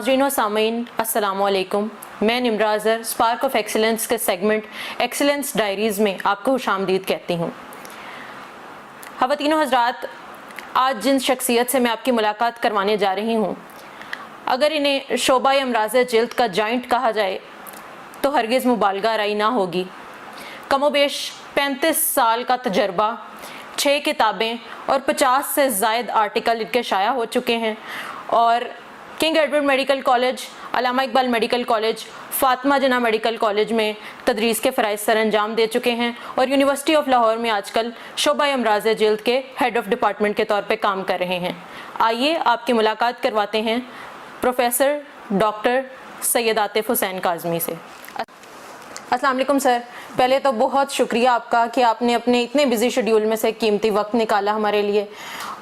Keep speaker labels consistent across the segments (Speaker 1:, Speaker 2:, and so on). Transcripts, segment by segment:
Speaker 1: नाज़रीन व सामीन अस्सलामु अलैकुम। मैं Nimra Azhar spark of excellence के सेगमेंट एक्सीलेंस डायरीज़ में आपको खुशामदीद कहती हूँ। ख़वातीनो हज़रात, आज जिन शख्सियत से मैं आपकी मुलाकात करवाने जा रही हूँ, अगर इन्हें शोबा अमराज़ जिल्द का जाइंट कहा जाए तो हरगिज़ मुबालगा आराई ना होगी। कमोबेश 35 साल का तजर्बा, 6 किताबें और 50 से ज़ायद आर्टिकल इनके शाया हो चुके हैं और किंग एडवर्ड मेडिकल कॉलेज, अल्लामा इकबाल मेडिकल कॉलेज, फातिमा जिन्ना मेडिकल कॉलेज में तदरीस के फ़राइज़ सर अंजाम दे चुके हैं और यूनिवर्सिटी ऑफ लाहौर में आजकल शोबा अमराज़ जिल्द के हेड ऑफ़ डिपार्टमेंट के तौर पे काम कर रहे हैं। आइए आपकी मुलाकात करवाते हैं प्रोफेसर डॉक्टर सैयद आतिफ़ हुसैन काज़मी से। अस्सलाम वालेकुम सर, पहले तो बहुत शुक्रिया आपका कि आपने अपने इतने बिजी शेड्यूल में से कीमती वक्त निकाला हमारे लिए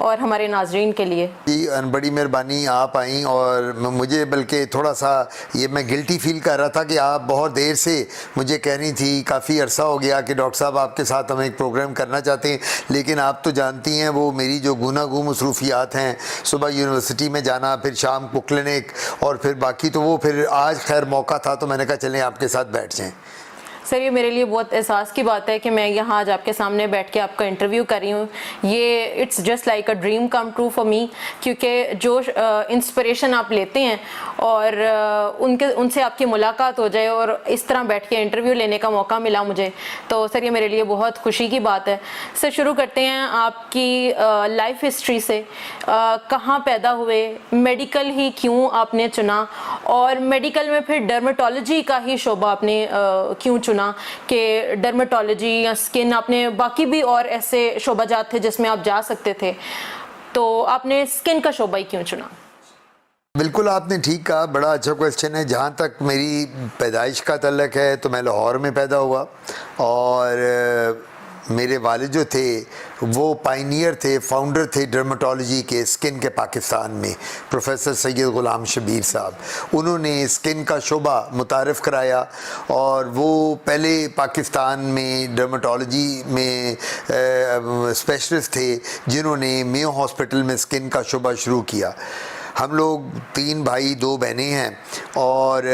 Speaker 1: और हमारे नाजरीन के लिए।
Speaker 2: जी, बड़ी मेहरबानी, आप आई और मुझे बल्कि थोड़ा सा ये मैं गिल्टी फील कर रहा था कि आप बहुत देर से मुझे कह रही थी, काफ़ी अरसा हो गया कि डॉक्टर साहब आपके साथ हम एक प्रोग्राम करना चाहते हैं, लेकिन आप तो जानती हैं वो मेरी जो गुनागू मसरूफियात हैं, सुबह यूनिवर्सिटी में जाना, फिर शाम को क्लिनिक और फिर बाकी, तो वो फिर आज खैर मौका था तो मैंने कहा चलें आपके साथ बैठ जाएँ।
Speaker 1: सर, ये मेरे लिए बहुत एहसास की बात है कि मैं यहाँ आज आपके सामने बैठ के आपका इंटरव्यू कर रही हूँ। ये it's just like a dream come true for me, क्योंकि जो इंस्पिरेशन आप लेते हैं और उनसे आपकी मुलाकात हो जाए और इस तरह बैठ के इंटरव्यू लेने का मौका मिला मुझे, तो सर ये मेरे लिए बहुत खुशी की बात है। सर, शुरू करते हैं आपकी लाइफ हिस्ट्री से। कहाँ पैदा हुए, मेडिकल ही क्यों आपने चुना और मेडिकल में फिर डर्मेटोलॉजी का ही शोबा आपने क्यों चुना कि डर्मेटोलॉजी या स्किन, आपने बाकी भी और ऐसे शोबाजात थे जिसमें आप जा सकते थे, तो आपने स्किन का शोबा ही क्यों चुना?
Speaker 2: बिल्कुल आपने ठीक कहा, बड़ा अच्छा क्वेश्चन है। जहाँ तक मेरी पैदाइश का तल्लक है तो मैं लाहौर में पैदा हुआ और मेरे वालिद जो थे वो पायनियर थे, फाउंडर थे डर्मेटोलॉजी के, स्किन के पाकिस्तान में, प्रोफेसर सैयद ग़ुलाम शबीर साहब। उन्होंने स्किन का शोबा मुतारफ़ कराया और वो पहले पाकिस्तान में डर्मेटोलॉजी में स्पेशलिस्ट थे जिन्होंने मेयो हॉस्पिटल में स्किन का शोबा शुरू किया। हम लोग 3 भाई 2 बहनें हैं और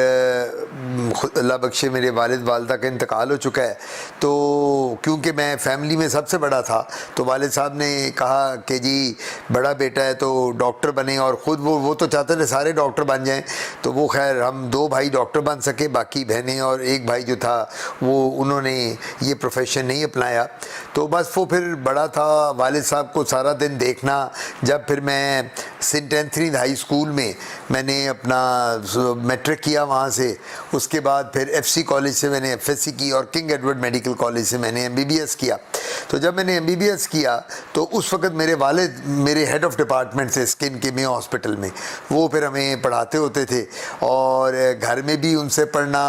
Speaker 2: अल्लाह बख्शे मेरे वालिद वालदा का इंतकाल हो चुका है, तो क्योंकि मैं फैमिली में सबसे बड़ा था तो वालिद साहब ने कहा कि जी बड़ा बेटा है तो डॉक्टर बने, और ख़ुद वो तो चाहते थे सारे डॉक्टर बन जाएं, तो वो खैर हम 2 भाई डॉक्टर बन सके, बाकी बहनें और एक भाई जो था वो उन्होंने ये प्रोफेशन नहीं अपनाया। तो बस वो फिर बड़ा था, वालिद साहब को सारा दिन देखना। जब फिर मैं सेंट एंथनीज़ हाई स्कूल में मैंने अपना मैट्रिक किया वहाँ से, उसके बाद फिर एफसी कॉलेज से मैंने एफएससी की और किंग एडवर्ड मेडिकल कॉलेज से मैंने एमबीबीएस किया। तो जब मैंने एमबीबीएस किया तो उस वक़्त मेरे वालिद मेरे हेड ऑफ़ डिपार्टमेंट थे स्किन के मेयो हॉस्पिटल में, वो फिर हमें पढ़ाते होते थे और घर में भी उनसे पढ़ना,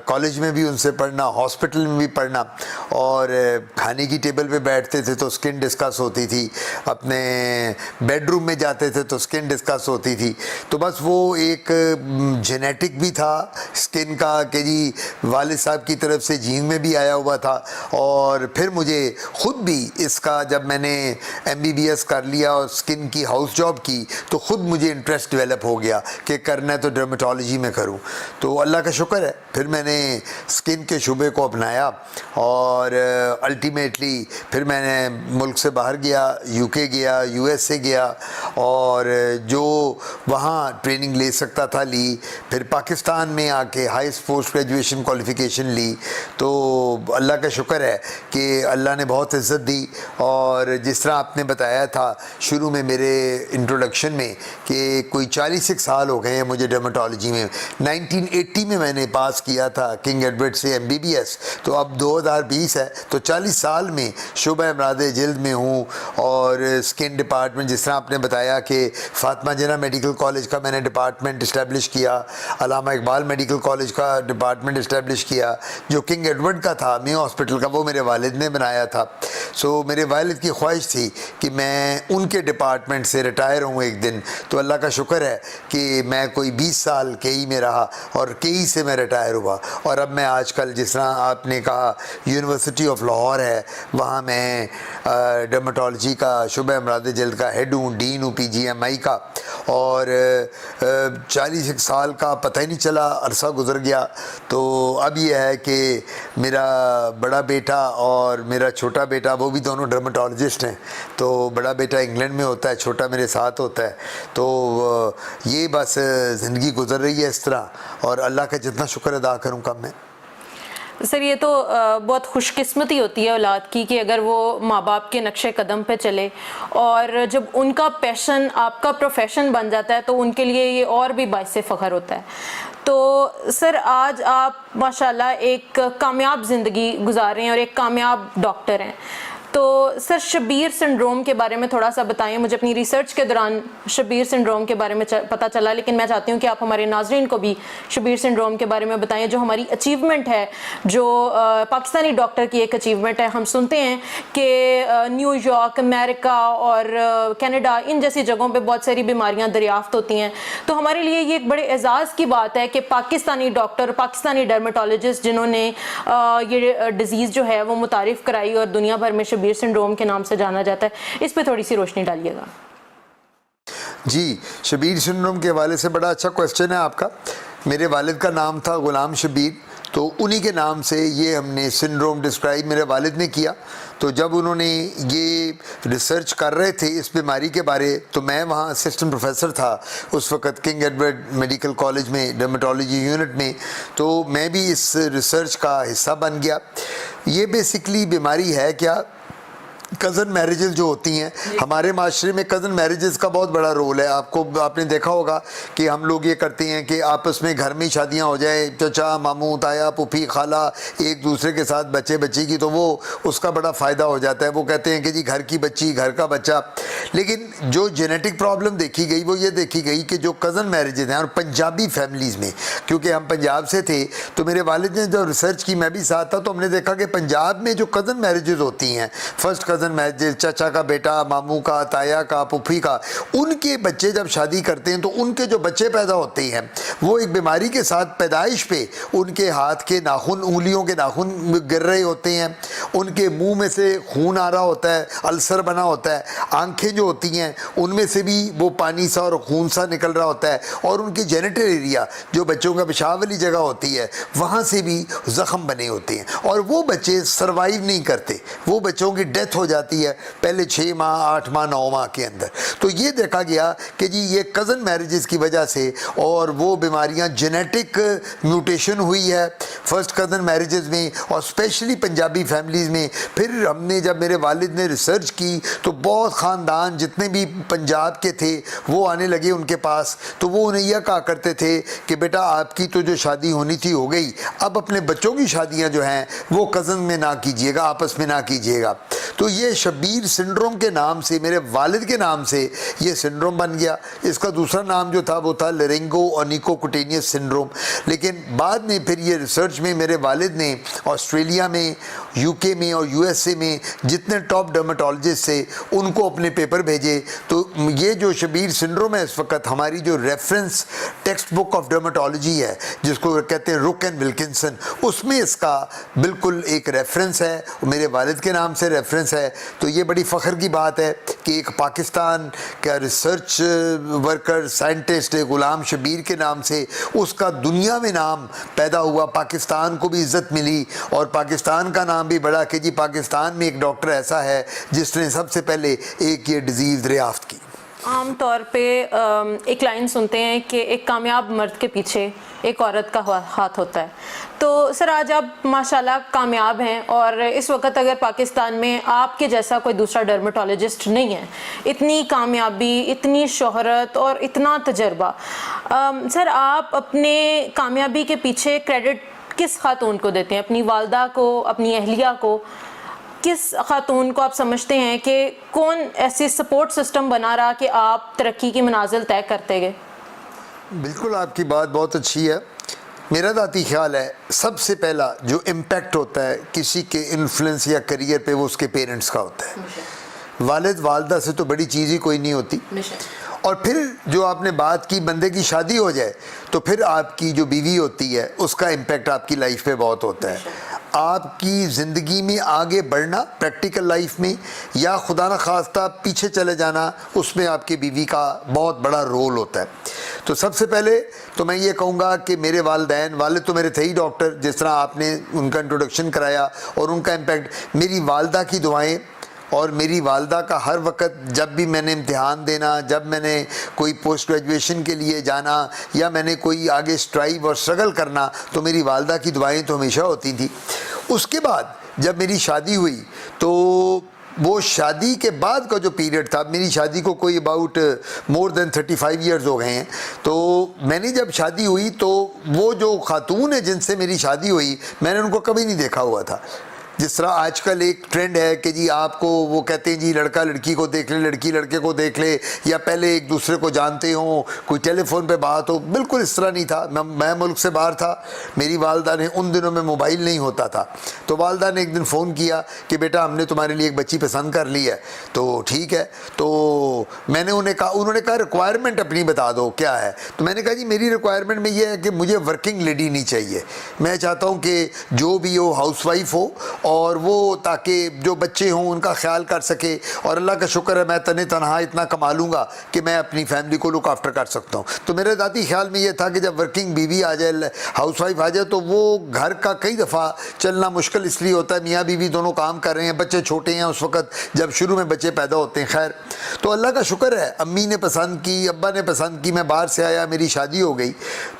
Speaker 2: कॉलेज में भी उनसे पढ़ना, हॉस्पिटल में भी पढ़ना, और खाने की टेबल पे बैठते थे तो स्किन डिस्कस होती थी, अपने बेडरूम में जाते थे तो स्किन डिस्कस होती थी। तो बस वो एक जेनेटिक भी था स्किन का कि जी वालिद साहब की तरफ से जीन में भी आया हुआ था, और फिर मुझे ख़ुद भी इसका, जब मैंने एमबीबीएस कर लिया और स्किन की हाउस जॉब की, तो ख़ुद मुझे इंटरेस्ट डेवलप हो गया कि करना है तो डर्मेटोलॉजी में करूं। तो अल्लाह का शुक्र है फिर मैंने स्किन के शुबे को अपनाया और अल्टीमेटली फिर मैंने मुल्क से बाहर गया, यूके गया, यूएसए गया और जो वहाँ ट्रेनिंग ले सकता था ली, फिर पाकिस्तान में आके हाईएस्ट पोस्ट ग्रेजुएशन क्वालिफ़िकेशन ली। तो अल्लाह का शुक्र है कि अल्लाह ने बहुत इज़्ज़त दी, और जिस तरह आपने बताया था शुरू में मेरे इंट्रोडक्शन में कि कोई 40 साल हो गए हैं मुझे डर्मेटोलॉजी में। 1980 में मैंने पास किया था किंग एडवर्ड से एमबीबीएस, तो अब 2020 है, तो 40 साल में शोबा अमराज़ जिल्द में हूँ। और स्किन डिपार्टमेंट, जिस तरह आपने बताया कि फातिमा जिन्ना मेडिकल कॉलेज का मैंने डिपार्टमेंट इस्टेब्लिश किया, अल्लामा इकबाल मेडिकल कॉलेज का डिपार्टमेंट इस्टेब्लिश किया, जो किंग एडवर्ड का था मेयो हॉस्पिटल का वो मेरे वालिद ने बनाया था। सो मेरे वालिद की ख्वाहिश थी कि मैं उनके डिपार्टमेंट से रिटायर हूँ एक दिन। तो अल्लाह का शुक्र है कि मैं कोई 20 साल केई में रहा और केई से मैं रिटायर हुआ, और अब मैं आजकल, जिस तरह आपने कहा, यूनिवर्सिटी ऑफ लाहौर है, वहाँ मैं डर्मेटोलॉजी का शुबा अमराज़ जिल्द का हेड हूँ, डीन हूँ पीजीएमआई का। और 40 साल का पता ही नहीं चला, अरसा गुजर गया। तो अब ये है कि मेरा बड़ा बेटा और मेरा छोटा बेटा वो भी दोनों डर्मेटोलॉजिस्ट हैं। तो बड़ा बेटा इंग्लैंड में होता है, छोटा मेरे साथ होता है। तो ये बस ज़िंदगी गुजर रही है इस तरह, और अल्लाह का जितना शुक्र अदा करूँ कम है।
Speaker 1: सर ये तो बहुत खुशकिस्मती होती है औलाद की कि अगर वो माँ बाप के नक्शे कदम पे चले, और जब उनका पैशन आपका प्रोफेशन बन जाता है तो उनके लिए ये और भी बाइसे फ़ख्र होता है। तो सर आज आप माशाल्लाह एक कामयाब ज़िंदगी गुजार रहे हैं और एक कामयाब डॉक्टर हैं। तो सर शबीर सिंड्रोम के बारे में थोड़ा सा बताएं। मुझे अपनी रिसर्च के दौरान शबीर सिंड्रोम के बारे में पता चला, लेकिन मैं चाहती हूं कि आप हमारे नाज़रीन को भी शबीर सिंड्रोम के बारे में बताएं, जो हमारी अचीवमेंट है, जो पाकिस्तानी डॉक्टर की एक अचीवमेंट है। हम सुनते हैं कि न्यूयॉर्क, अमेरिका और कनाडा, इन जैसी जगहों पर बहुत सारी बीमारियाँ दरियाफ्त होती हैं। तो हमारे लिए ये एक बड़े एजाज़ की बात है कि पाकिस्तानी डॉक्टर, पाकिस्तानी डर्मेटोलॉजिस्ट जिन्होंने ये डिज़ीज़ जो है वो मुतारिफ़ कराई और दुनिया भर में शबीर सिंड्रोम के नाम से जाना जाता है, इस पे थोड़ी सी रोशनी डालिएगा।
Speaker 2: जी, शबीर सिंड्रोम के हवाले से बड़ा अच्छा क्वेश्चन है आपका। मेरे वालिद का नाम था गुलाम शबीर, तो उन्हीं के नाम से ये हमने सिंड्रोम डिस्क्राइब मेरे वालिद ने किया। तो जब उन्होंने ये रिसर्च कर रहे थे इस बीमारी के बारे, तो मैं वहाँ असिस्टेंट प्रोफेसर था उस वक़्त किंग एडवर्ड मेडिकल कॉलेज में डर्मेटोलॉजी यूनिट में। तो मैं भी इस रिसर्च का हिस्सा बन गया। ये बेसिकली बीमारी है क्या, कज़न मैरिजेस जो होती हैं हमारे माशरे में, कज़न मैरिजेस का बहुत बड़ा रोल है। आपने देखा होगा कि हम लोग ये करते हैं कि आपस में घर में शादियां हो जाए, चचा, मामू, ताया, पुफी, खाला एक दूसरे के साथ बच्चे बच्ची की, तो वो उसका बड़ा फ़ायदा हो जाता है। वो कहते हैं कि जी घर की बच्ची, घर का बच्चा। लेकिन जो जेनेटिक प्रॉब्लम देखी गई वो ये देखी गई कि जो कज़न मैरिजेज हैं, और पंजाबी फैमिलीज़ में, क्योंकि हम पंजाब से थे, तो मेरे वालिद ने जो रिसर्च की, मैं भी साथ था, तो हमने देखा कि पंजाब में जो कज़न मैरिजेज होती हैं, फर्स्ट कज़न मैरिज, चाचा का बेटा, मामू का, ताया का, पुफी का, उनके बच्चे जब शादी करते हैं तो उनके जो बच्चे पैदा होते हैं वो एक बीमारी के साथ पैदाइश पे उनके हाथ के नाखून, उंगलियों के नाखून गिर रहे होते हैं, उनके मुंह में से खून आ रहा होता है, अल्सर बना होता है, आंखें जो होती हैं उनमें से भी वो पानी सा और खून सा निकल रहा होता है, और उनके जेनिटल एरिया जो बच्चों का पेशाब वाली जगह होती है वहाँ से भी ज़ख़म बने होते हैं, और वो बच्चे सर्वाइव नहीं करते, वो बच्चों की डेथ हो जाती है पहले 6 माह, 8 माह, 9 माह के अंदर। तो ये देखा गया कि जी ये कज़न मैरिजेस की वजह से, और वो बीमारियां जेनेटिक म्यूटेशन हुई है फर्स्ट कज़न मैरिजेस में, और स्पेशली पंजाबी फैमिलीज़ में। फिर हमने जब मेरे वालिद ने रिसर्च की तो बहुत ख़ानदान जितने भी पंजाब के थे वो आने लगे उनके पास। तो वो उन्हें यह कहा करते थे कि बेटा आपकी तो जो शादी होनी थी हो गई, अब अपने बच्चों की शादियाँ जो हैं वो कज़न में ना कीजिएगा, आपस में ना कीजिएगा। तो ये शबीर सिंड्रोम के नाम से, मेरे वालिद के नाम से ये सिंड्रोम बन गया। इसका दूसरा नाम जो था वो था लेरिंगो ओनिकोकुटेनियस सिंड्रोम। लेकिन बाद में फिर ये रिसर्च में मेरे वालिद ने ऑस्ट्रेलिया में, यूके में और यूएसए में जितने टॉप डर्मेटोलॉजिस्ट थे उनको अपने पेपर भेजे। तो ये जो शबीर सिंड्रोम है इस वक्त हमारी जो reference text book of dermatology है, जिसको कहते हैं रुक एंड विल्किंसन, उसमें इसका बिल्कुल एक रेफरेंस है, मेरे वालिद के नाम से रेफरेंस है। तो ये बड़ी फ़ख्र की बात है कि एक पाकिस्तान का रिसर्च वर्कर, साइंटिस्ट गुलाम शबीर के नाम से उसका दुनिया में नाम पैदा हुआ, पाकिस्तान को भी इज़्ज़त मिली, और पाकिस्तान का नाम भी बढ़ा कि जी पाकिस्तान में एक डॉक्टर ऐसा है जिसने सबसे पहले एक ये डिज़ीज़ दरियाफ्त की।
Speaker 1: आम तौर पे एक लाइन सुनते हैं कि एक कामयाब मर्द के पीछे एक औरत का हाथ होता है। तो सर आज आप माशाल्लाह कामयाब हैं, और इस वक्त अगर पाकिस्तान में आपके जैसा कोई दूसरा डर्मेटोलॉजिस्ट नहीं है, इतनी कामयाबी, इतनी शोहरत और इतना तजर्बा, सर आप अपने कामयाबी के पीछे क्रेडिट किस खातून को देते हैं? अपनी वालदा को, अपनी अहलिया को? किस खातून को आप समझते हैं कि कौन ऐसी सपोर्ट सिस्टम बना रहा कि आप तरक्की की मनाजिल तय करते गए?
Speaker 2: बिल्कुल, आपकी बात बहुत अच्छी है। मेरा ज़ाती ख्याल है सबसे पहला जो इम्पेक्ट होता है किसी के इन्फ्लुएंस या करियर पे वो उसके पेरेंट्स का होता है। वालिद वालदा से तो बड़ी चीज़ ही कोई नहीं होती। और फिर जो आपने बात की बंदे की शादी हो जाए तो फिर आपकी जो बीवी होती है उसका इम्पेक्ट आपकी लाइफ पे बहुत होता है। आपकी ज़िंदगी में आगे बढ़ना प्रैक्टिकल लाइफ में, या खुदा न खास्ता पीछे चले जाना, उसमें आपकी बीवी का बहुत बड़ा रोल होता है। तो सबसे पहले तो मैं ये कहूँगा कि मेरे वालिद तो मेरे थे ही डॉक्टर, जिस तरह आपने उनका इंट्रोडक्शन कराया और उनका इम्पैक्ट, मेरी वालदा की दुआएं और मेरी वालदा का हर वक्त जब भी मैंने इम्तिहान देना, जब मैंने कोई पोस्ट ग्रेजुएशन के लिए जाना या मैंने कोई आगे स्ट्राइव और स्ट्रगल करना, तो मेरी वालदा की दुआएं तो हमेशा होती थी। उसके बाद जब मेरी शादी हुई तो वो शादी के बाद का जो पीरियड था, मेरी शादी को कोई अबाउट मोर देन 35 ईयर्स हो गए हैं, तो मैंने जब शादी हुई तो वो जो खातून है जिनसे मेरी शादी हुई, मैंने उनको कभी नहीं देखा हुआ था। जिस तरह आजकल एक ट्रेंड है कि जी आपको वो कहते हैं जी लड़का लड़की को देख ले, लड़की लड़के को देख ले, या पहले एक दूसरे को जानते हों, कोई टेलीफोन पे बात हो, बिल्कुल इस तरह नहीं था। मैं मुल्क से बाहर था, मेरी वालदा ने, उन दिनों में मोबाइल नहीं होता था, तो वालदा ने एक दिन फ़ोन किया कि बेटा हमने तुम्हारे लिए एक बच्ची पसंद कर ली है। तो ठीक है, तो मैंने उन्हें कहा, उन्होंने कहा रिक्वायरमेंट अपनी बता दो क्या है। तो मैंने कहा जी मेरी रिक्वायरमेंट में ये है कि मुझे वर्किंग लेडी नहीं चाहिए, मैं चाहता हूँ कि जो भी हो हाउसवाइफ हो, और वो ताकि जो बच्चे हों उनका ख्याल कर सके, और अल्लाह का शुक्र है मैं तने तनहा इतना कमा लूँगा कि मैं अपनी फैमिली को लुक आफ्टर कर सकता हूँ। तो मेरे ज़ाती ख्याल में ये था कि जब वर्किंग बीवी आ जाए, हाउसवाइफ आ जाए, तो वो घर का कई दफ़ा चलना मुश्किल इसलिए होता है, मियाँ बीवी दोनों काम कर रहे हैं, बच्चे छोटे हैं उस वक़्त जब शुरू में बच्चे पैदा होते हैं। खैर, तो अल्लाह का शुक्र है अम्मी ने पसंद की, अब्बा ने पसंद की, मैं बाहर से आया, मेरी शादी हो गई।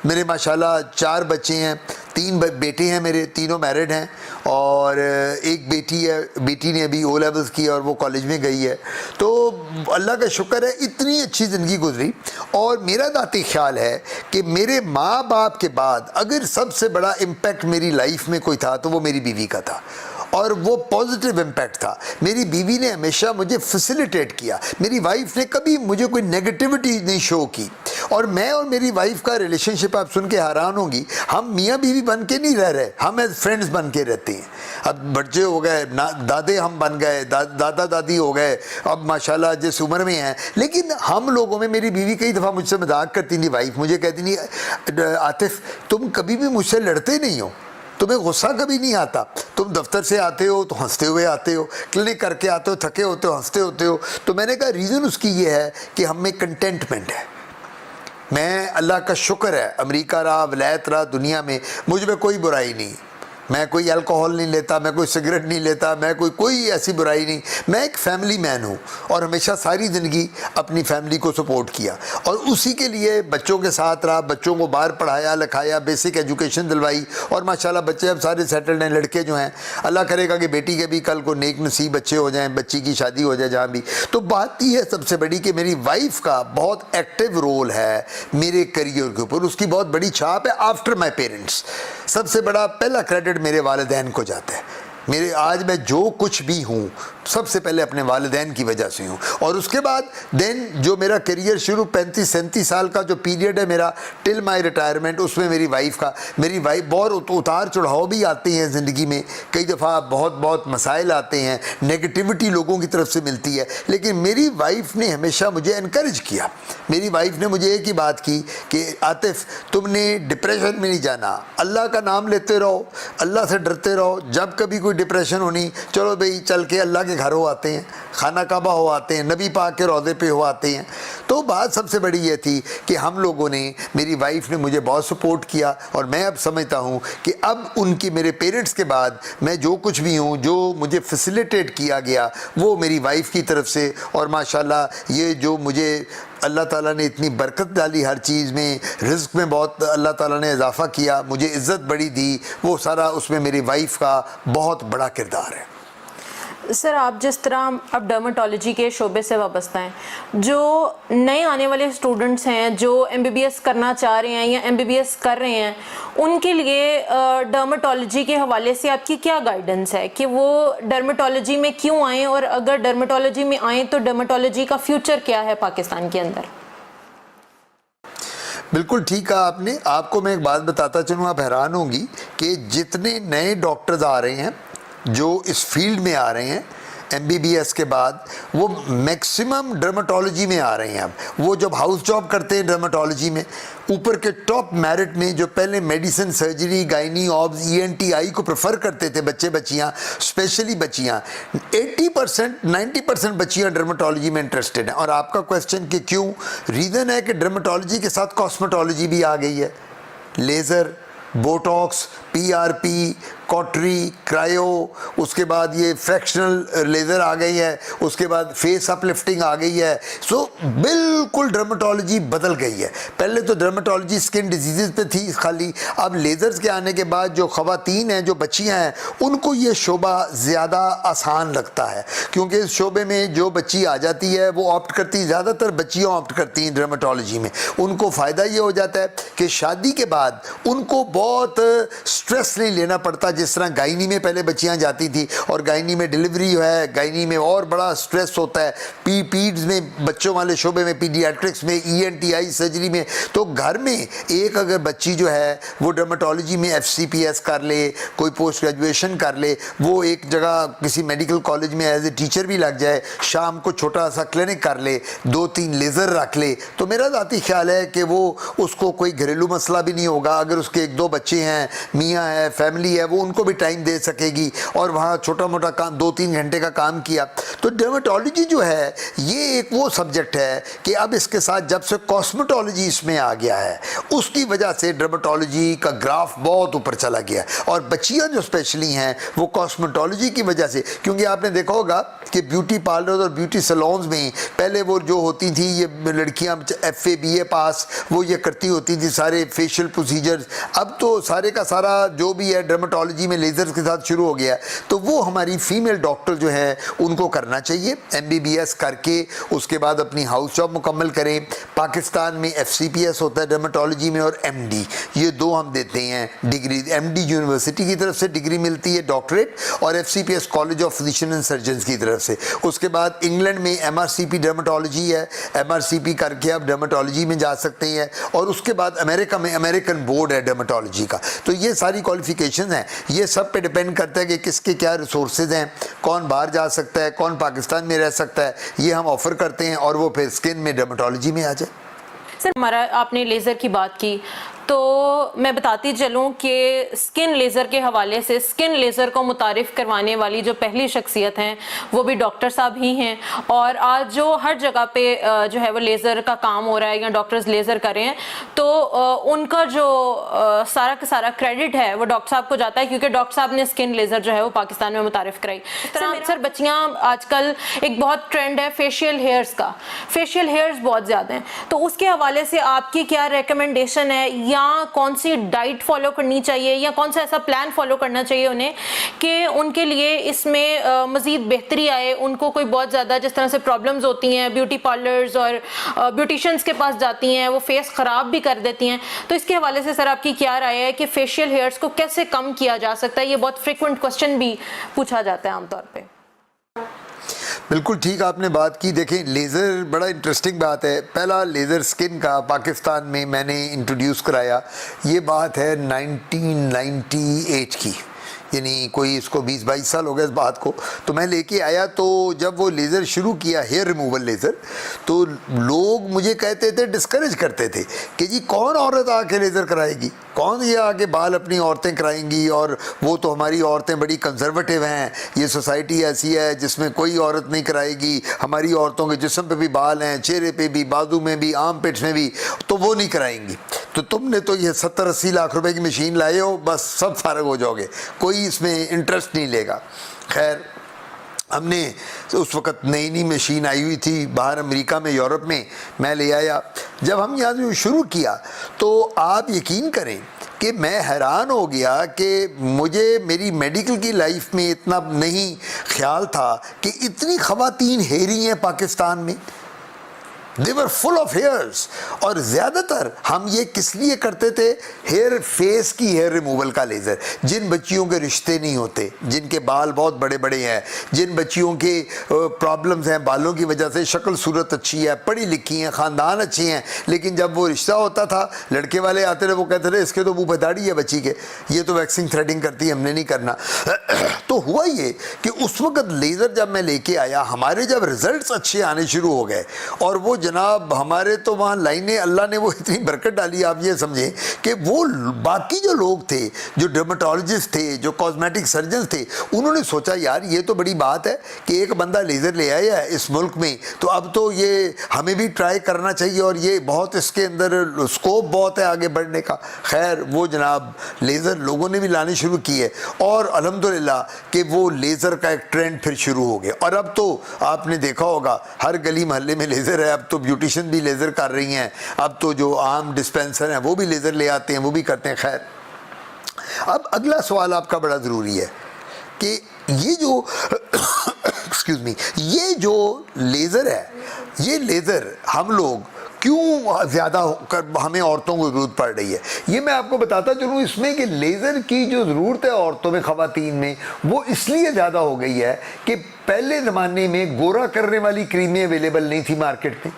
Speaker 2: मेरे माशाल्लाह 4 बच्चे हैं, 3 बेटे हैं मेरे, तीनों मैरिड हैं, और एक बेटी है, बेटी ने अभी ओ लेवल्स किया और वो कॉलेज में गई है। तो अल्लाह का शुक्र है इतनी अच्छी ज़िंदगी गुजरी। और मेरा ज़ाती ख्याल है कि मेरे माँ बाप के बाद अगर सबसे बड़ा इम्पैक्ट मेरी लाइफ में कोई था तो वो मेरी बीवी का था, और वो पॉजिटिव इम्पैक्ट था। मेरी बीवी ने हमेशा मुझे फैसिलिटेट किया, मेरी वाइफ ने कभी मुझे कोई नेगेटिविटी नहीं शो की। और मैं और मेरी वाइफ का रिलेशनशिप आप सुन के हैरान होंगी, हम मियाँ बीवी बन के नहीं रह रहे, हम एज फ्रेंड्स बन के रहते हैं। अब बच्चे हो गए, दादे हम बन गए, दादा दादी हो गए, अब माशाल्लाह जिस उम्र में हैं, लेकिन हम लोगों में, मेरी बीवी कई दफ़ा मुझसे मजाक करती थी, वाइफ मुझे कहती नहीं आतिफ तुम कभी भी मुझसे लड़ते नहीं हो, तुम्हें गुस्सा कभी नहीं आता, तुम दफ्तर से आते हो तो हंसते हुए आते हो, क्लिनिक करके आते हो थके होते हो हंसते होते हो। तो मैंने कहा रीज़न उसकी ये है कि हम में कंटेंटमेंट है। मैं अल्लाह का शुक्र है अमेरिका रहा, वलायत रहा, दुनिया में मुझ में कोई बुराई नहीं, मैं कोई अल्कोहल नहीं लेता, मैं कोई सिगरेट नहीं लेता, मैं कोई ऐसी बुराई नहीं। मैं एक फैमिली मैन हूँ और हमेशा सारी ज़िंदगी अपनी फैमिली को सपोर्ट किया, और उसी के लिए बच्चों के साथ रहा, बच्चों को बाहर पढ़ाया लिखाया, बेसिक एजुकेशन दिलवाई, और माशाल्लाह बच्चे अब सारे सेटल्ड हैं। लड़के जो हैं, अल्लाह करेगा कि बेटी के भी कल को नेक नसीब बच्चे हो जाएँ, बच्ची की शादी हो जाए जहाँ भी। तो बात यह है सबसे बड़ी कि मेरी वाइफ का बहुत एक्टिव रोल है मेरे करियर के ऊपर, उसकी बहुत बड़ी छाप है आफ्टर माई पेरेंट्स। सबसे बड़ा पहला क्रेडिट मेरे वालिदैन को जाता है। मेरे आज मैं जो कुछ भी हूँ सबसे पहले अपने वालिदैन की वजह से हूँ, और उसके बाद देन जो मेरा करियर शुरू 35-37 साल का जो पीरियड है मेरा टिल माई रिटायरमेंट, उसमें मेरी वाइफ बहुत उतार चढ़ाव भी आते हैं ज़िंदगी में, कई दफ़ा बहुत मसाइल आते हैं, नेगेटिविटी लोगों की तरफ से मिलती है, लेकिन मेरी वाइफ ने हमेशा मुझे इनकरेज किया। मेरी वाइफ ने मुझे एक ही बात की कि आतिफ तुमने डिप्रेशन में नहीं जाना, अल्लाह का नाम लेते रहो, अल्लाह से डरते रहो, जब कभी कोई डिप्रेशन होनी चलो भाई चल के अल्लाह के घर हो आते हैं, खाना काबा हो आते हैं, नबी पाक के रौदे पे हो आते हैं। तो बात सबसे बड़ी ये थी कि हम लोगों ने, मेरी वाइफ ने मुझे बहुत सपोर्ट किया, और मैं अब समझता हूँ कि अब उनकी, मेरे पेरेंट्स के बाद मैं जो कुछ भी हूँ, जो मुझे फैसिलिटेट किया गया वो मेरी वाइफ की तरफ से। और माशाल्लाह ये जो मुझे अल्लाह ताला ने इतनी बरकत डाली हर चीज़ में, रिज़्क़ में बहुत अल्लाह ताला ने इजाफ़ा किया, मुझे इज़्ज़त बड़ी दी, वो सारा उसमें मेरी वाइफ का बहुत बड़ा किरदार है।
Speaker 1: सर, आप जिस तरह अब डर्मेटोलॉजी के शोबे से वाबस्ता हैं, जो नए आने वाले स्टूडेंट्स हैं जो एमबीबीएस करना चाह रहे हैं या एमबीबीएस कर रहे हैं, उनके लिए डर्मेटोलॉजी के हवाले से आपकी क्या गाइडेंस है कि वो डर्मेटोलॉजी में क्यों आएँ, और अगर डर्मेटोलॉजी में आएँ तो डर्मेटोलॉजी का फ्यूचर क्या है पाकिस्तान के अंदर?
Speaker 2: बिल्कुल ठीक कहा आपने। आपको मैं एक बात बताता चलूँ, आप हैरान होंगी कि जितने नए डॉक्टर्स आ रहे हैं जो इस फील्ड में आ रहे हैं, MBBS के बाद वो मैक्सिमम डर्मेटोलॉजी में आ रहे हैं। अब वो जब हाउस जॉब करते हैं डर्मेटोलॉजी में, ऊपर के टॉप मेरिट में, जो पहले medicine, surgery, gynae, obs, ENT, eye को प्रेफर करते थे बच्चे बच्चियाँ, स्पेशली बच्चियाँ, 80% 90% बच्चियाँ डर्मेटोलॉजी में इंटरेस्टेड हैं। और आपका क्वेश्चन कि क्यों, रीज़न है कि डर्मेटोलॉजी के साथ कॉस्मेटोलॉजी भी आ गई है। Laser, Botox, PRP, cautery, cryo, उसके बाद ये फ्रैक्शनल लेज़र आ गई है, उसके बाद फेस अपलिफ्टिंग आ गई है। सो बिल्कुल डर्मेटोलॉजी बदल गई है। पहले तो डर्मेटोलॉजी स्किन डिजीज़ पे थी खाली, अब लेज़र्स के आने के बाद जो ख़वातीन हैं, जो बच्चियां हैं, उनको ये शोबा ज़्यादा आसान लगता है, क्योंकि इस शोबे में जो बच्ची आ जाती है वो ऑप्ट करती, ज़्यादातर बच्चियाँ ऑप्ट करती हैं डर्मेटोलॉजी में। उनको फ़ायदा ये हो जाता है कि शादी के बाद उनको बहुत स्ट्रेस नहीं लेना पड़ता, जिस तरह गायनी में पहले बच्चियां जाती थी, और गायनी में डिलीवरी है, गायनी में और बड़ा स्ट्रेस होता है, पीड्स में, बच्चों वाले शोबे में, पीडियाट्रिक्स में, ENT, आई सर्जरी में। तो घर में एक अगर बच्ची जो है वो डर्मेटोलॉजी में FCPS कर ले, कोई पोस्ट ग्रेजुएशन कर ले, वो एक जगह किसी मेडिकल कॉलेज में एज ए टीचर भी लग जाए, शाम को छोटा सा क्लिनिक कर ले, 2-3 लेज़र रख ले, तो मेरा ज़ाती ख्याल है कि वो, उसको कोई घरेलू मसला भी नहीं होगा। अगर उसके 1-2 बच्चे हैं, मियाँ है, फैमिली है, वो उनको भी टाइम दे सकेगी, और वहाँ छोटा मोटा काम 2-3 घंटे का काम किया। तो डर्मेटोलॉजी जो है ये एक वो सब्जेक्ट है कि अब इसके साथ जब से कॉस्मेटोलॉजी इसमें आ गया है, उसकी वजह से डर्मेटोलॉजी का ग्राफ बहुत ऊपर चला गया। और बच्चियाँ जो स्पेशली हैं वो कॉस्मेटोलॉजी की वजह से, क्योंकि आपने देखा होगा कि ब्यूटी पार्लर और ब्यूटी सैलून्स में पहले वो जो होती थी, ये लड़कियाँ FA BA पास, वो ये करती होती थी सारे फेशियल प्रोसीजर्स। अब तो सारे का सारा जो भी है डर्मेटोलॉजी में लेज़र के साथ शुरू हो गया। तो वो हमारी फीमेल डॉक्टर जो है उनको करना चाहिए, MBBS करके उसके बाद अपनी हाउस जॉब मुकम्मल करें। पाकिस्तान में FCPS होता है डर्मेटोलॉजी में, और MD, ये 2 हम देते हैं डिग्री। MD यूनिवर्सिटी की तरफ से डिग्री मिलती है, डॉक्टरेट, और FCPS college of physician and surgeon की तरफ से। उसके बाद इंग्लैंड में MRCP डर्मेटोलॉजी है, MRCP करके आप डर्मेटोलॉजी में जा सकते हैं। और उसके बाद अमेरिका में अमेरिकन बोर्ड है डर्मेटोलॉजी का। तो ये सारी क्वालिफिकेशन हैं, ये सब पे डिपेंड करता है कि किसके क्या रिसोर्सेज हैं, कौन बाहर जा सकता है, कौन पाकिस्तान में रह सकता है, ये हम ऑफ़र करते हैं, और वो फिर स्किन में डर्मेटोलॉजी में आ जाए।
Speaker 1: सर, हमारा आपने लेज़र की बात की, तो मैं बताती चलूँ कि स्किन लेज़र के हवाले से स्किन लेज़र को मुतारिफ़ करवाने वाली जो पहली शख्सियत हैं वो भी डॉक्टर साहब ही हैं। और आज जो हर जगह पे जो है वो लेज़र का काम हो रहा है या डॉक्टर्स लेज़र कर रहे हैं, तो उनका जो सारा का सारा क्रेडिट है वो डॉक्टर साहब को जाता है, क्योंकि डॉक्टर साहब ने स्किन लेज़र जो है वो पाकिस्तान में मुतारिफ़ कराई। इस तरह सर, बच्चियाँ आजकल एक बहुत ट्रेंड है फेशियल हेयर्स का, फेशियल हेयर्स बहुत ज़्यादा हैं, तो उसके हवाले से आपकी क्या रिकमेंडेशन है, या कौन सी डाइट फॉलो करनी चाहिए, या कौन सा ऐसा प्लान फॉलो करना चाहिए उन्हें कि उनके लिए इसमें मज़ीद बेहतरी आए? उनको कोई बहुत ज़्यादा जिस तरह से प्रॉब्लम्स होती हैं, ब्यूटी पार्लर्स और ब्यूटिशियंस के पास जाती हैं, वो फेस ख़राब भी कर देती हैं, तो इसके हवाले से सर आपकी क्या राय है कि फेशियल हेयर्स को कैसे कम किया जा सकता है? ये बहुत फ्रिक्वेंट क्वेश्चन भी पूछा जाता है आमतौर पर।
Speaker 2: बिल्कुल ठीक आपने बात की। देखें, लेज़र बड़ा इंटरेस्टिंग बात है। पहला लेज़र स्किन का पाकिस्तान में मैंने इंट्रोड्यूस कराया, ये बात है 1998 की, यानी कोई इसको 20-22 साल हो गए इस बात को। तो मैं लेके आया, तो जब वो लेज़र शुरू किया, हेयर रिमूवल लेज़र, तो लोग मुझे कहते थे, डिस्करेज करते थे कि जी कौन औरत आके लेज़र कराएगी, कौन ये आके बाल अपनी औरतें कराएंगी, और वो तो हमारी औरतें बड़ी कंजर्वेटिव हैं, ये सोसाइटी ऐसी है जिसमें कोई औरत नहीं कराएगी, हमारी औरतों के जिस्म पे भी बाल हैं, चेहरे पे भी, बाजू में भी, आर्म पिट्स में भी, तो वो नहीं कराएंगी। तो तुमने तो ये 70-80 लाख रुपए की मशीन लाए हो, बस सब फारग हो जाओगे, कोई इसमें इंटरेस्ट नहीं लेगा। खैर, हमने उस वक़्त नई नई मशीन आई हुई थी बाहर अमेरिका में, यूरोप में, मैं ले आया। जब हम यहाँ से शुरू किया तो आप यकीन करें कि मैं हैरान हो गया कि मुझे मेरी मेडिकल की लाइफ में इतना नहीं ख्याल था कि इतनी ख़वातीन हेरी हैं पाकिस्तान में। दे वर फुल ऑफ हेयर्स। और ज़्यादातर हम ये किस लिए करते थे, हेयर फेस की हेयर रिमूवल का लेज़र। जिन बच्चियों के रिश्ते नहीं होते, जिनके बाल बहुत बड़े बड़े हैं, जिन बच्चियों के प्रॉब्लम्स हैं बालों की वजह से, शक्ल सूरत अच्छी है, पढ़ी लिखी हैं, ख़ानदान अच्छी हैं, लेकिन जब वो रिश्ता होता था लड़के वाले आते थे, वो कहते थे इसके तो मुँह पे दाढ़ी है बच्ची के, ये तो वैक्सिंग थ्रेडिंग करती है, हमने नहीं करना। तो हुआ ये कि उस वक्त लेज़र जब मैं लेके आया, हमारे जब रिजल्ट्स अच्छे आने शुरू हो गए, और वो जनाब हमारे तो वहाँ लाइनें, अल्लाह ने वो इतनी बरकत डाली, आप ये समझें कि वो बाकी जो लोग थे, जो डर्मेटोलॉजिस्ट थे, जो कॉस्मेटिक सर्जन थे, उन्होंने सोचा यार ये तो बड़ी बात है कि एक बंदा लेज़र ले आया है इस मुल्क में, तो अब तो ये हमें भी ट्राई करना चाहिए, और ये बहुत इसके अंदर स्कोप बहुत है आगे बढ़ने का। खैर वो जनाब लेज़र लोगों ने भी लाने शुरू किए, और अल्हम्दुलिल्लाह कि वो लेज़र का एक ट्रेंड फिर शुरू हो गया। और अब तो आपने देखा होगा हर गली मोहल्ले में लेज़र है, अब तो ब्यूटिशियन भी लेज़र कर रही हैं, अब तो जो आम डिस्पेंसर हैं वो भी लेज़र ले आते हैं, वो भी करते हैं। खैर अब अगला सवाल आपका बड़ा ज़रूरी है कि ये जो एक्सक्यूज़ मी, ये जो लेज़र है, ये लेज़र हम लोग क्यों ज़्यादा हमें औरतों को ज़रूरत पड़ रही है, ये मैं आपको बताता चलूँ इसमें कि लेज़र की जो ज़रूरत है औरतों में, ख़वातीन में, वो इसलिए ज़्यादा हो गई है कि पहले ज़माने में गोरा करने वाली क्रीमें अवेलेबल नहीं थी मार्केट में।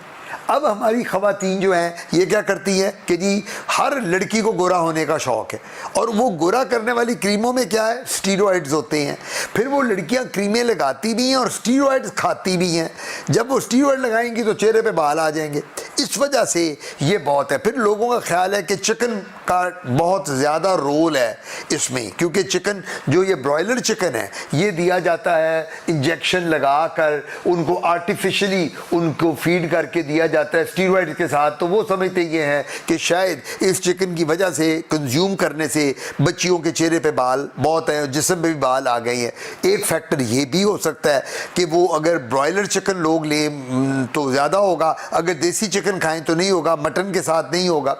Speaker 2: अब हमारी ख़वातीन जो हैं ये क्या करती हैं कि जी हर लड़की को गोरा होने का शौक़ है, और वो गोरा करने वाली क्रीमों में क्या है, स्टीरॉइड्स होते हैं। फिर वो लड़कियां क्रीमें लगाती भी हैं और स्टीरॉइड्स खाती भी हैं। जब वो स्टीरॉइड लगाएंगी तो चेहरे पे बाल आ जाएंगे, इस वजह से ये बहुत है। फिर लोगों का ख्याल है कि चिकन का बहुत ज़्यादा रोल है इसमें, क्योंकि चिकन जो ये ब्रॉयलर चिकन है ये दिया जाता है इंजेक्शन लगा कर, उनको आर्टिफिशियली उनको फीड करके दिया जाता है स्टीरॉइड के साथ। तो वो समझते ये हैं कि शायद इस चिकन की वजह से, कंज्यूम करने से बच्चियों के चेहरे पे बाल बहुत हैं और जिस्म पे भी बाल आ गए हैं। एक फैक्टर ये भी हो सकता है कि वो अगर ब्रॉयलर चिकन लोग लें तो ज़्यादा होगा, अगर देसी चिकन खाएं तो नहीं होगा, मटन के साथ नहीं होगा।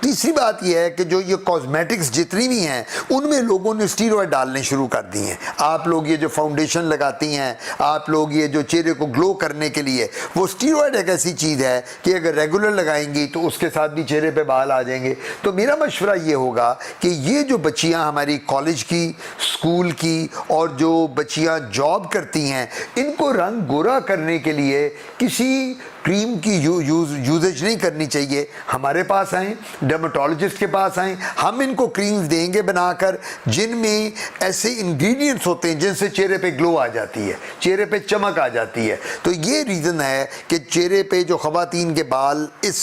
Speaker 2: तीसरी बात यह है कि जो ये कॉस्मेटिक्स जितनी भी हैं उनमें लोगों ने स्टीरॉइड डालने शुरू कर दिए हैं। आप लोग ये जो फाउंडेशन लगाती हैं, आप लोग ये जो चेहरे को ग्लो करने के लिए, वो स्टीरॉइड एक ऐसी चीज़ है कि अगर रेगुलर लगाएंगी तो उसके साथ भी चेहरे पे बाल आ जाएंगे। तो मेरा मशवरा ये होगा कि ये जो बच्चियां हमारी कॉलेज की, स्कूल की और जो बच्चियां जॉब करती हैं, इनको रंग गोरा करने के लिए किसी क्रीम की यूजेज नहीं करनी चाहिए। हमारे पास आएँ, डर्मेटोलॉजिस्ट के पास आएँ, हम इनको क्रीम्स देंगे बनाकर जिनमें ऐसे इंग्रेडिएंट्स होते हैं जिनसे चेहरे पे ग्लो आ जाती है, चेहरे पे चमक आ जाती है। तो ये रीज़न है कि चेहरे पे जो ख़वातीन के बाल इस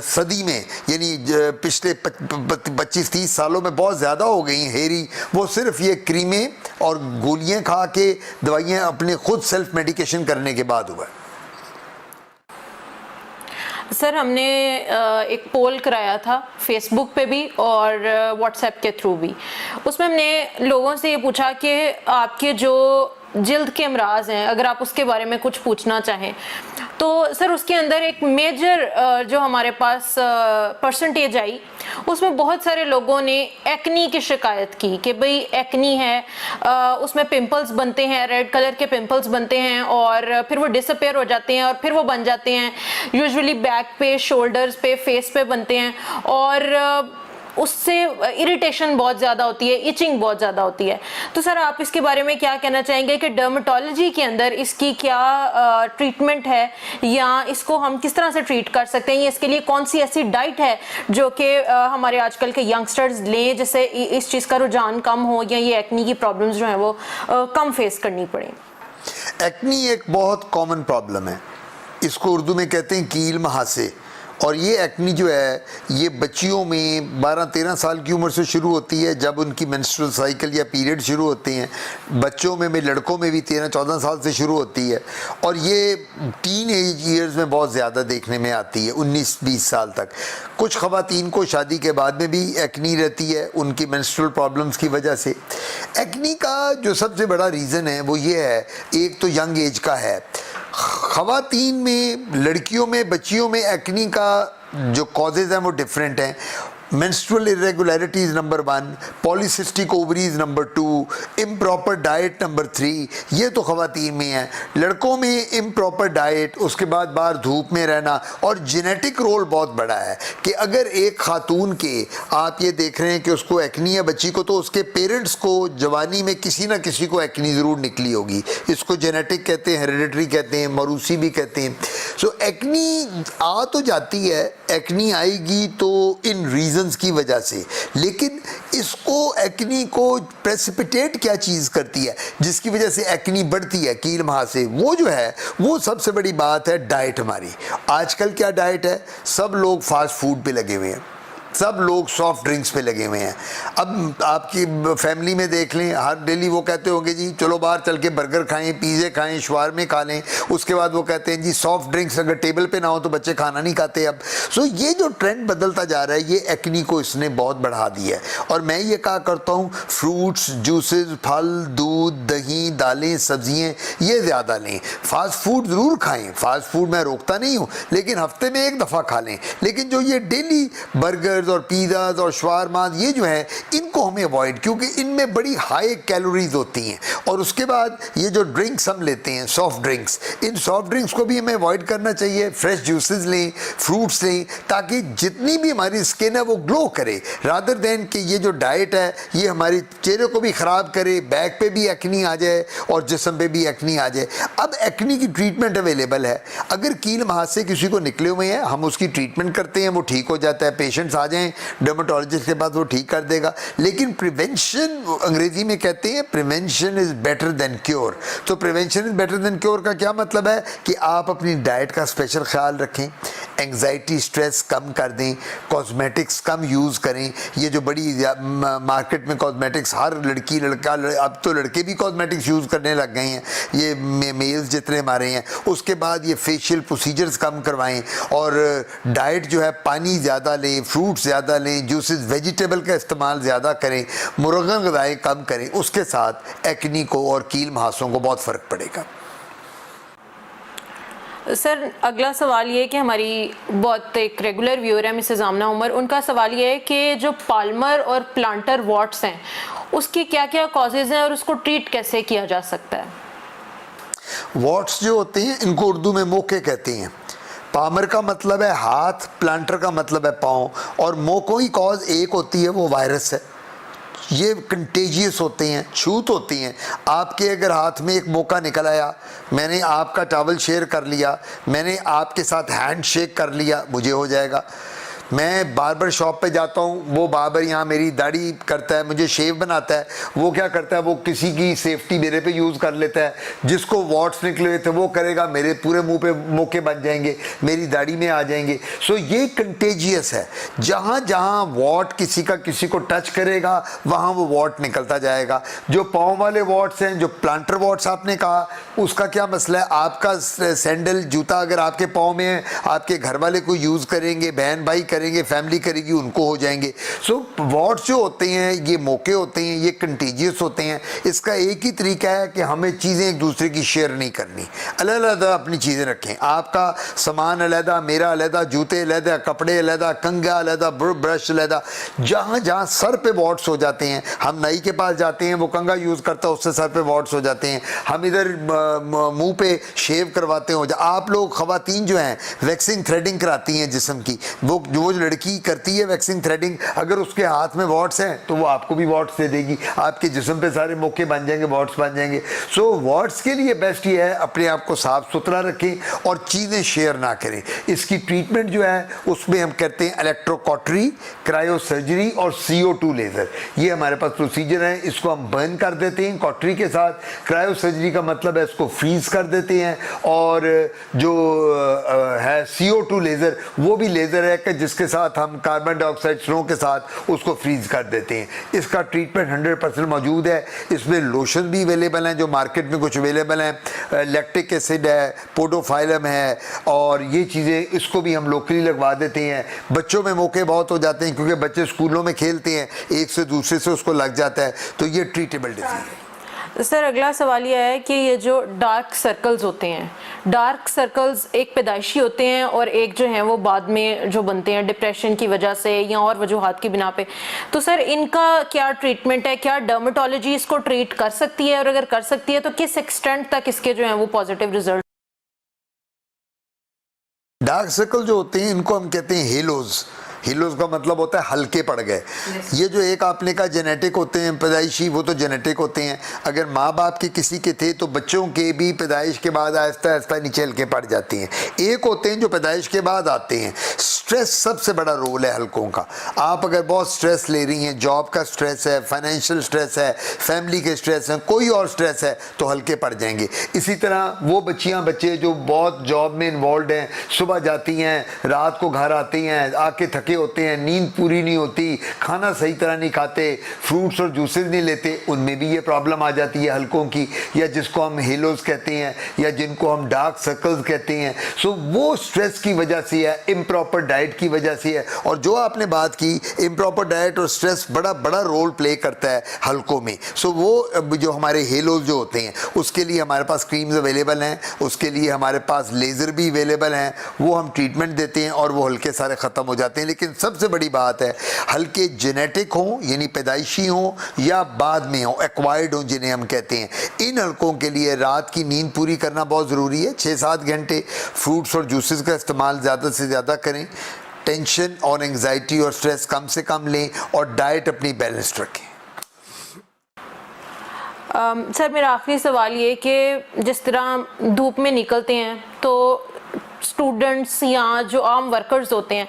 Speaker 2: सदी में, यानी पिछले 25-30 सालों में बहुत ज़्यादा हो गई हैं हेरी, वो सिर्फ ये क्रीमें और गोलियाँ खा के, दवाइयाँ अपने खुद सेल्फ मेडिकेशन करने के बाद हुआ।
Speaker 1: सर हमने एक पोल कराया था फेसबुक पे भी और व्हाट्सएप के थ्रू भी। उसमें हमने लोगों से ये पूछा कि आपके जो जिल्द के अमराज हैं, अगर आप उसके बारे में कुछ पूछना चाहें तो सर उसके अंदर एक मेजर जो हमारे पास परसेंटेज आई, उसमें बहुत सारे लोगों ने एक्नी की शिकायत की कि भाई एक्नी है, उसमें पिंपल्स बनते हैं, रेड कलर के पिंपल्स बनते हैं और फिर वो डिसअपेयर हो जाते हैं और फिर वो बन जाते हैं, यूजुअली बैक पे, शोल्डर्स पे, फेस पे बनते हैं और उससे इरिटेशन बहुत ज़्यादा होती है, इचिंग बहुत ज़्यादा होती है। तो सर आप इसके बारे में क्या कहना चाहेंगे कि डर्मेटोलॉजी के अंदर इसकी क्या ट्रीटमेंट है या इसको हम किस तरह से ट्रीट कर सकते हैं, या इसके लिए कौन सी ऐसी डाइट है जो कि हमारे आजकल के यंगस्टर्स लें जिससे इस चीज़ का रुझान कम हो या ये एक्नी की प्रॉब्लम्स जो हैं वो कम फेस करनी पड़े?
Speaker 2: एक्नी एक बहुत कॉमन प्रॉब्लम है, इसको उर्दू में कहते हैं कील महासे। और ये एक्नी जो है ये बच्चियों में 12-13 साल की उम्र से शुरू होती है, जब उनकी मेंस्ट्रुअल साइकिल या पीरियड शुरू होते हैं। बच्चों में लड़कों में भी 13-14 साल से शुरू होती है और ये टीन एज ईयर्स में बहुत ज़्यादा देखने में आती है, 19-20 साल तक। कुछ ख़वातीन को शादी के बाद में भी एक्नी रहती है उनकी मेंस्ट्रुअल प्रॉब्लम्स की वजह से। एक्नी का जो सबसे बड़ा रीज़न है वो ये है, एक तो यंग एज का है। ख़वातीन में, लड़कियों में, बच्चियों में एक्नी का जो कॉजेज़ हैं वो डिफरेंट हैं। menstrual irregularities number 1, polycystic ovaries number 2, improper diet number 3, ये तो ख़वातीन में है। लड़कों में इम्प्रॉपर डाइट, उसके बाद बाहर धूप में रहना, और जेनेटिक रोल बहुत बड़ा है कि अगर एक खातून के आप ये देख रहे हैं कि उसको एक्नी है बच्ची को, तो उसके पेरेंट्स को जवानी में किसी ना किसी को एक्नी ज़रूर निकली होगी। इसको जेनेटिक कहते हैं, हेरिडिटरी कहते हैं, मरूसी भी कहते हैं। सो एक्नी आ तो जाती है, एक्नी आएगी तो इन रीजंस की वजह से, लेकिन इसको एक्नी को प्रेसिपिटेट क्या चीज़ करती है जिसकी वजह से एक्नी बढ़ती है कील महासे, वो जो है वो सबसे बड़ी बात है डाइट हमारी। आजकल क्या डाइट है, सब लोग फास्ट फूड पे लगे हुए हैं, सब लोग सॉफ्ट ड्रिंक्स पे लगे हुए हैं। अब आपकी फैमिली में देख लें, हर डेली वो कहते होंगे जी चलो बाहर चल के बर्गर खाएं, पिज़्ज़े खाएं, शवारमे खा लें। उसके बाद वो कहते हैं जी सॉफ्ट ड्रिंक्स अगर टेबल पे ना हो तो बच्चे खाना नहीं खाते अब। सो ये जो ट्रेंड बदलता जा रहा है, ये एक्नी को इसने बहुत बढ़ा दिया है। और मैं ये कहा करता हूँ फ्रूट्स, जूसेस, फल, दूध, दही, दालें, सब्जियाँ ये ज़्यादा लें। फास्ट फूड ज़रूर खाएँ, फास्ट फूड मैं रोकता नहीं हूँ, लेकिन हफ्ते में एक दफ़ा खा लें। लेकिन जो ये डेली बर्गर और पिज़्ज़ाज़ और शवारमाज़ ये जो है इनको हमें अवॉइड, क्योंकि इनमें बड़ी हाई कैलोरीज होती हैं। और उसके बाद ये जो ड्रिंक्स हम लेते हैं सॉफ्ट ड्रिंक्स, इन सॉफ्ट ड्रिंक्स को भी हमें अवॉइड करना चाहिए। फ्रेश जूसेस लें, फ्रूट्स लें, ताकि जितनी भी हमारी स्किन है वो ग्लो करे, रादर देन कि ये जो डाइट है ये हमारी चेहरे को भी ख़राब करे, बैक पे भी एक्नी आ जाए और जिस्म पे भी एक्नी आ जाए। अब एक्नी की ट्रीटमेंट अवेलेबल है। अगर कील महासे किसी को निकले हुए हैं, हम उसकी ट्रीटमेंट करते हैं, वो ठीक हो जाता है। पेशेंट्स आ जाएं डर्मेटोलॉजिस्ट के पास, वो ठीक कर देगा। लेकिन प्रिवेंशन, अंग्रेजी में कहते हैं prevention is better than cure. तो prevention is better than cure का क्या मतलब है कि आप अपनी डाइट का स्पेशल ख्याल रखें, एंग्जाइटी स्ट्रेस कम कर दें, कॉस्मेटिक्स कम यूज़ करें। ये जो बड़ी मार्केट में कॉस्मेटिक्स, हर लड़की लड़का, अब तो लड़के भी कॉस्मेटिक्स यूज़ करने लग गए हैं, ये मेल्स जितने हमारे हैं। उसके बाद ये फेशियल प्रोसीजर्स कम करवाएं, और डाइट जो है पानी ज़्यादा लें, फ्रूट्स ज़्यादा लें, जूसेस, वेजिटेबल का इस्तेमाल ज़्यादा करें, मुर्गन ग़िज़ाएँ कम करें। उसके साथ एक्नी को और कील महासों को बहुत फ़र्क पड़ेगा।
Speaker 1: सर अगला सवाल ये है कि हमारी बहुत एक रेगुलर व्यूअर है मिसेस आमना उमर, उनका सवाल ये है कि जो पाल्मर और प्लांटर वॉट्स हैं उसकी क्या क्या कॉजेज़ हैं और उसको ट्रीट कैसे किया जा सकता है?
Speaker 2: वॉट्स जो होते हैं इनको उर्दू में मोके कहते हैं। पामर का मतलब है हाथ, प्लांटर का मतलब है पाँव, और मोको ही कॉज एक होती है, वो वायरस है। ये कंटेजियस होते हैं, छूत होती हैं। आपके अगर हाथ में एक मौका निकल आया, मैंने आपका टॉवल शेयर कर लिया, मैंने आपके साथ हैंड शेक कर लिया, मुझे हो जाएगा। मैं बार्बर शॉप पे जाता हूँ, वो बार्बर यहाँ मेरी दाढ़ी करता है, मुझे शेव बनाता है, वो क्या करता है, वो किसी की सेफ्टी मेरे पे यूज़ कर लेता है। जिसको वॉट्स निकले हुए थे वो करेगा, मेरे पूरे मुंह पे मोके बन जाएंगे, मेरी दाढ़ी में आ जाएंगे। सो ये कंटेजियस है। जहाँ जहाँ वॉट किसी का किसी को टच करेगा वहाँ वो वॉट निकलता जाएगा। जो पाँव वाले वॉट्स हैं, जो प्लांटर वॉट्स आपने कहा, उसका क्या मसला है, आपका सैंडल जूता अगर आपके पाँव में है, आपके घर वाले को यूज़ करेंगे, बहन भाई करेंगे, फैमिली करेगी, उनको हो जाएंगे। सो वॉट्स जो होते हैं ये मौके होते हैं, ये कंटेजियस होते हैं। इसका एक ही तरीका है कि हमें चीज़ें एक दूसरे की शेयर नहीं करनी, अलग-अलग अपनी चीज़ें रखें। आपका सामान अलहदा, मेरा अलहदा, जूते अलहदा, कपड़े अलहदा, कंघा अलहदा, ब्रश अलहदा। जहाँ जहाँ सर पे वॉट्स हो जाते हैं, हम नाई के पास जाते हैं, वो कंघा यूज़ करता है, उससे सर पे वॉट्स हो जाते हैं। हम इधर मुँह पे शेव करवाते हो, आप लोग ख़वातीन जो हैं वैक्सिंग थ्रेडिंग कराती हैं जिस्म की, वो जो लड़की करती है वैक्सिंग थ्रेडिंग, अगर उसके हाथ में वॉट्स हैं तो वो आपको भी वॉट्स दे देगी, आपके जिस्म पे सारे मौके बन जाएंगे, वॉट्स बन जाएंगे। सो वॉट्स के लिए बेस्ट ये है अपने आप को साफ सुथरा रखें और चीज़ें शेयर ना करें। इसकी ट्रीटमेंट जो है उसमें हम कहते हैं इलेक्ट्रोकॉटरी, क्रायो सर्जरी और CO2 लेज़र। ये हमारे पास प्रोसीजर है। इसको हम बर्न कर देते हैं कॉटरी के साथ। क्रायो सर्जरी का मतलब है इसको फ्रीज कर देते हैं, और जो है CO2 लेज़र, वो भी लेज़र है कि जिसके साथ हम कार्बन डाइऑक्साइड स्नो के साथ उसको फ्रीज कर देते हैं। इसका ट्रीटमेंट 100% मौजूद है। इसमें लोशन भी अवेलेबल हैं जो मार्केट में कुछ अवेलेबल हैं, लैक्टिक एसिड है, पोडोफाइलम है, और ये चीज़ें इसको भी हम लोकली लगवा देते हैं। बच्चों में मौके बहुत हो जाते हैं क्योंकि बच्चे स्कूलों में खेलते हैं, एक से दूसरे से उसको लग जाता है, तो ये ट्रीटेबल डिजीज़ है।
Speaker 1: सर अगला सवाल यह है कि ये जो डार्क सर्कल्स होते हैं, डार्क सर्कल्स एक पैदाइशी होते हैं और एक जो है वो बाद में जो बनते हैं डिप्रेशन की वजह से या और वजूहात की बिना पे, तो सर इनका क्या ट्रीटमेंट है? क्या डर्मेटोलॉजी इसको ट्रीट कर सकती है, और अगर कर सकती है तो किस एक्सटेंट तक इसके जो है वो पॉजिटिव रिजल्ट?
Speaker 2: डार्क सर्कल जो होते हैं इनको हम कहते हैं हेलोज। हेलोज का मतलब होता है हल्के पड़ गए। ये जो एक आपने का जेनेटिक होते हैं पैदाइशी, वो तो जेनेटिक होते हैं। अगर माँ बाप के किसी के थे तो बच्चों के भी पैदाइश के बाद आहिस्ता आहिस्ता नीचे हल्के पड़ जाती हैं। एक होते हैं जो पैदाइश के बाद आते हैं। स्ट्रेस सबसे बड़ा रोल है हल्कों का। आप अगर बहुत स्ट्रेस ले रही हैं, जॉब का स्ट्रेस है, फाइनेंशियल स्ट्रेस है, फैमिली के स्ट्रेस है, कोई और स्ट्रेस है, तो हल्के पड़ जाएंगे। इसी तरह वो बच्चियाँ बच्चे जो बहुत जॉब में इन्वॉल्व हैं, सुबह जाती हैं, रात को घर आती हैं, आके थके होते हैं, नींद पूरी नहीं होती, खाना सही तरह नहीं खाते, फ्रूट्स और जूसेस नहीं लेते, उनमें भी ये प्रॉब्लम आ जाती है हल्कों की, या जिसको हम हेलोज कहते हैं या जिनको हम डार्क सर्कल्स कहते हैं। सो वो स्ट्रेस की वजह से है, इम्प्रॉपर डाइट की वजह से है। और जो आपने बात की, इम्प्रॉपर डाइट और स्ट्रेस बड़ा बड़ा रोल प्ले करता है हल्कों में। सो वो जो हमारे हेलोज जो होते हैं उसके लिए हमारे पास क्रीम्स अवेलेबल हैं, उसके लिए हमारे पास लेज़र भी अवेलेबल हैं, वो हम ट्रीटमेंट देते हैं और वो हल्के सारे ख़त्म हो जाते हैं। लेकिन सबसे बड़ी बात है हल्के जेनेटिक हों यानी पैदाइशी हों या बाद में हों, एक्वायर्ड हों जिन्हें हम कहते हैं, इन हल्कों के लिए रात की नींद पूरी करना बहुत ज़रूरी है, 6-7 घंटे। फ्रूट्स और जूसेस का इस्तेमाल ज़्यादा से ज़्यादा करें, टेंशन और एंग्जाइटी और स्ट्रेस कम से कम लें और डाइट अपनी बैलेंस्ड रखें।
Speaker 1: सर मेरा आखिरी सवाल ये कि जिस तरह धूप में निकलते हैं तो स्टूडेंट्स या जो आम वर्कर्स होते हैं,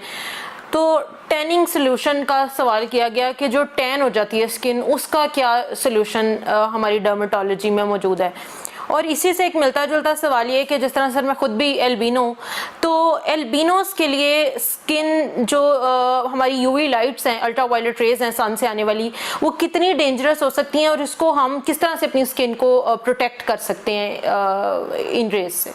Speaker 1: तो टैनिंग सोल्यूशन का सवाल किया गया कि जो टैन हो जाती है स्किन, उसका क्या सोल्यूशन हमारी डर्मेटोलॉजी में मौजूद है? और इसी से एक मिलता जुलता सवाल ये कि जिस तरह सर मैं खुद भी एल्बिनो, तो एल्बिनोस के लिए स्किन जो हमारी यूवी लाइट्स हैं, अल्ट्रावायलेट रेज हैं सन से आने वाली, वो कितनी डेंजरस हो सकती हैं और इसको हम किस तरह से अपनी स्किन को प्रोटेक्ट कर सकते हैं इन रेज से?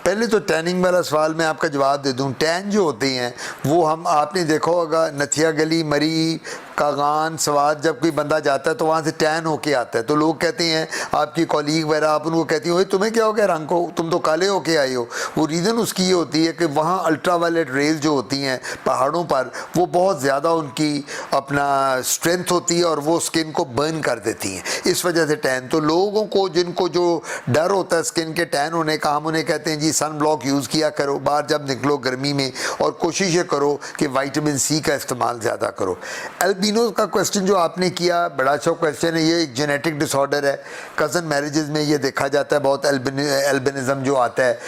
Speaker 2: पहले तो टैनिंग वाला सवाल मैं आपका जवाब दे दूं। टैन जो होते हैं वो हम आपने देखो होगा नथिया गली, मरी, कागान, सवाद, जब कोई बंदा जाता है तो वहाँ से टैन होके आता है, तो लोग कहते हैं, आपकी कॉलीग वगैरह आप उनको कहती हैं, तुम्हें क्या हो गया रंग को, तुम तो काले होके आए हो। वो रीज़न उसकी ये होती है कि वहाँ अल्ट्रावायलेट रेज जो होती हैं पहाड़ों पर, वो बहुत ज़्यादा उनकी अपना स्ट्रेंथ होती है और वो स्किन को बर्न कर देती हैं, इस वजह से टैन। तो लोगों को जिनको जो डर होता है स्किन के टैन होने का, हम उन्हें कहते हैं जी सन ब्लॉक यूज़ किया करो बाहर जब निकलो गर्मी में, और कोशिश ये करो कि विटामिन सी का इस्तेमाल ज़्यादा करो। एल्बिनोज का क्वेश्चन जो आपने किया बड़ा अच्छा क्वेश्चन है। ये एक जेनेटिक डिसऑर्डर है, कज़न मैरिजेस में ये देखा जाता है बहुत, एल्बिनिज्म जो आता है।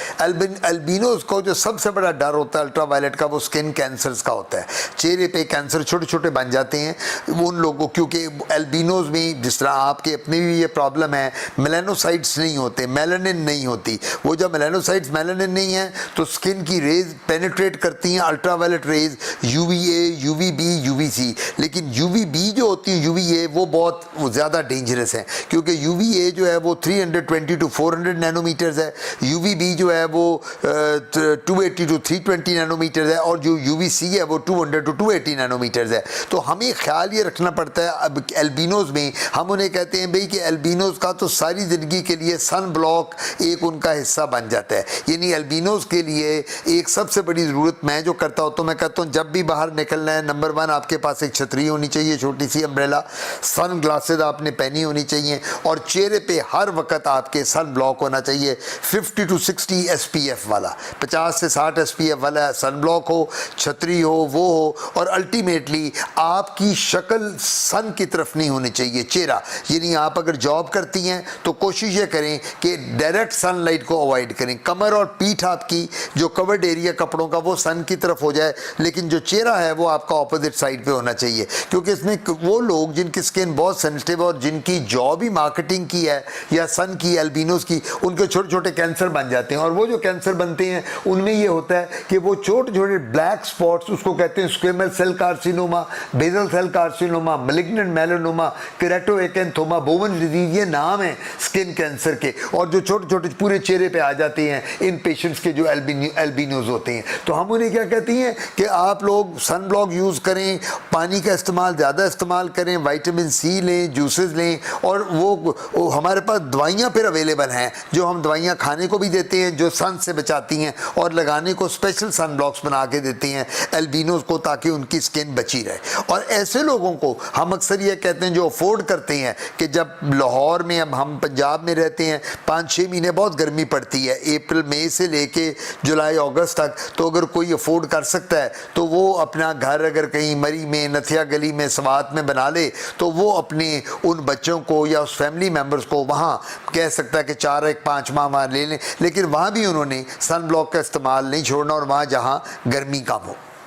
Speaker 2: एल्बिनोज को जो सबसे बड़ा डर होता है अल्ट्रावायलेट का, वो स्किन कैंसर्स का होता है। चेहरे पे कैंसर छोटे छोटे बन जाते हैं उन लोगों, क्योंकि एल्बिनोज में जिस तरह आपके अपने भी ये प्रॉब्लम है, मेलानोसाइट्स नहीं होते, मेलानिन नहीं होती। वो जब मेलानोसाइट्स मेलानिन नहीं है तो स्किन की रेज पेनिट्रेट करती हैं ultraviolet rays, UVA, UVB, UVC। लेकिन UVB जो होती है, UVA वो बहुत ज़्यादा डेंजरस है, क्योंकि UVA जो है वो 320 to 400 नैनोमीटर्स है, UVB जो है वो 280 to 320 नैनोमीटर्स है, और जो UVC है वो 200 to 280 नैनोमीटर्स है। तो हमें ख्याल ये रखना पड़ता है। अब एल्बिनोज में हम उन्हें कहते हैं भाई कि एल्बिनोज का तो सारी ज़िंदगी के लिए सन ब्लॉक एक उनका हिस्सा बन जाता है। यानी एल्बिनोज के लिए एक सबसे बड़ी ज़रूरत मैं जो करता हूँ, तो मैं कहता हूँ जब भी बाहर निकलना है, नंबर 1 आपके पास एक छतरी होनी चाहिए, छोटी सी अम्ब्रेला, सन ग्लासेज आपने पहनी होनी चाहिए, और चेहरे पे हर वक्त आपके सन ब्लॉक होना चाहिए 50 to 60 SPF वाला, 50 से 60 SPF वाला सन ब्लॉक हो, छतरी हो, वो हो। और अल्टीमेटली आपकी शक्ल सन की तरफ नहीं होनी चाहिए, चेहरा। यानी आप अगर जॉब करती हैं तो कोशिश ये करें कि डायरेक्ट सनलाइट को अवॉइड करें। कमर और पीठ आपकी जो कवर्ड एरिया कपड़ों का वो सन की तरफ हो जाए, लेकिन जो चेहरा है वो आपका ऑपोजिट साइड पे होना चाहिए, क्योंकि इसमें वो लोग जिनकी स्किन बहुत सेंसिटिव और जिनकी जॉब ही मार्केटिंग की है या सन की, एल्बिनोज की, उनके छोटे छोटे कैंसर बन जाते हैं। और वो जो कैंसर बनते हैं उनमें ये होता है कि वो छोटे छोटे ब्लैक स्पॉट्स, उसको कहते हैं squamous cell carcinoma, basal cell carcinoma, malignant melanoma, keratoacanthoma, Bowen disease, ये नाम है स्किन कैंसर के, और जो छोटे छोटे पूरे चेहरे पे आ जाते हैं इन पेशेंट्स के जो एल्बिनोज होते हैं। तो हम उन्हें क्या कहते हैं कि आप लोग सन ब्लॉक यूज़ करें, पानी का इस्तेमाल इस्तेमाल ज़्यादा इस्तेमाल करें, विटामिन सी लें, जूसेस लें, और वो हमारे पास दवाइयाँ फिर अवेलेबल हैं जो हम दवाइयाँ खाने को भी देते हैं जो सन से बचाती हैं, और लगाने को स्पेशल सन ब्लॉक्स बना के देते हैं एल्बिनोज को, ताकि उनकी स्किन बची रहे। और ऐसे लोगों को हम अक्सर ये कहते हैं जो अफोर्ड करते हैं कि जब लाहौर में, अब हम पंजाब में रहते हैं, 5-6 महीने बहुत गर्मी पड़ती है, अप्रैल मई से लेके जुलाई अगस्त तक, तो अगर कोई अफोर्ड कर सकता है तो वो अपना घर अगर कहीं मरी में, नथिया गली में, सवात में बना ले, तो वो अपने उन बच्चों को या उस फैमिली मेम्बर्स को वहाँ कह सकता है कि 4-5 माह वहाँ ले लें, लेकिन वहाँ भी उन्होंने सन ब्लॉक का इस्तेमाल नहीं छोड़ना, और वहाँ जहाँ गर्मी कम हो।